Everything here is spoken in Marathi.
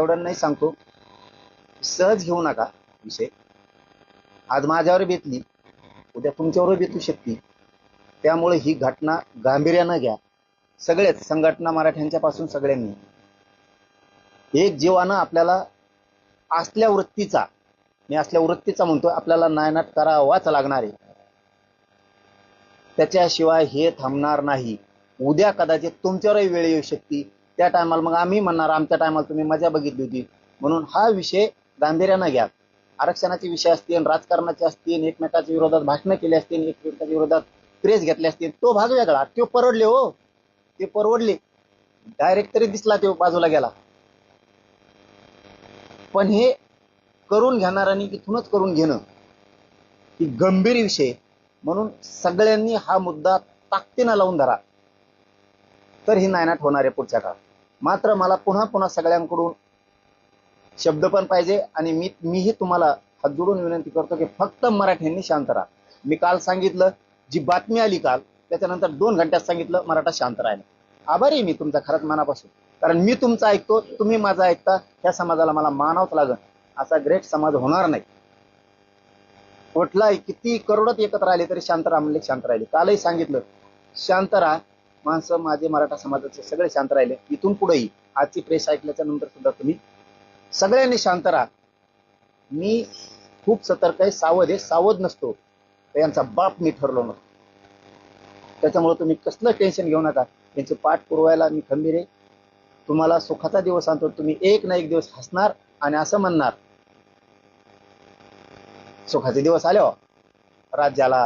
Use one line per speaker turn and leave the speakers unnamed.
तेवढं नाही सांगतो, सहज घेऊ नका विषय. आज माझ्यावर बेतली, उद्या तुमच्यावर बेतू शकते. त्यामुळे ही घटना गांभीर्यानं घ्या. सगळेच संघटना, मराठ्यांच्या पासून सगळ्यांनी एक जीवानं आपल्याला असल्या वृत्तीचा, मी असल्या वृत्तीचा म्हणतो, आपल्याला नायनाट करावाच लागणार आहे. त्याच्याशिवाय हे थांबणार नाही. उद्या कदाचित तुमच्यावरही वेळ येऊ शकते. त्या टायमाला मग आम्ही म्हणणार आमच्या टायमाला तुम्ही मजा बघितली होती. म्हणून हा विषय गांभीर्यानं घ्या. आरक्षणाचे विषय असतील, राजकारणाचे असतील, एकमेकाच्या विरोधात भाषणं केली असतील, एकमेकाच्या विरोधात प्रेस घेतले असतील, तो भाग वेगळा. तो परवडले हो, ते परवडले. डायरेक्ट तरी दिसला तो बाजूला गेला. पण हे करून घेणाऱ्यांनी इथूनच करून घेणं ही गंभीर विषय. म्हणून सगळ्यांनी हा मुद्दा ताकदीनं लावून धरा, तर ही नायनाट होणार आहे पुढच्या काळात. मात्र मला पुन्हा पुन्हा सगळ्यांकडून शब्द पण पाहिजे, आणि मीही तुम्हाला हात जोडून विनंती करतो की फक्त मराठ्यांनी शांत राहा. मी काल सांगितलं, जी बातमी आली काल त्याच्यानंतर 2 घंट्यात सांगितलं मराठा शांत राहिला. आभारी आहे मी तुमचा खरंच मनापासून, कारण मी तुमचं ऐकतो, तुम्ही माझं ऐकता. ह्या समाजाला मला मानावंच लागेल. असा ग्रेट समाज होणार नाही. कुठलाही किती करोडात एकत्र आले तरी शांत राहा म्हणले, शांत राहिले. कालही सांगितलं शांत राहा. माणसं माझे मराठा समाजाचे सगळे शांत राहिले. इथून पुढेही आजची प्रेस ऐकल्याच्या नंतर सुद्धा तुम्ही सगळ्यांनी शांत राहा. मी खूप सतर्क आहे, सावध आहे. सावध नसतो तर यांचा बाप मी ठरलो नसतो. त्याच्यामुळे तुम्ही कसलं टेन्शन घेऊ नका. त्यांचे पाठ पुरवायला मी खंबीर आहे. तुम्हाला सुखाचा दिवस आणतो. तुम्ही एक ना एक दिवस हसणार आणि असं म्हणणार, सुखाचे दिवस आले हो राज्याला.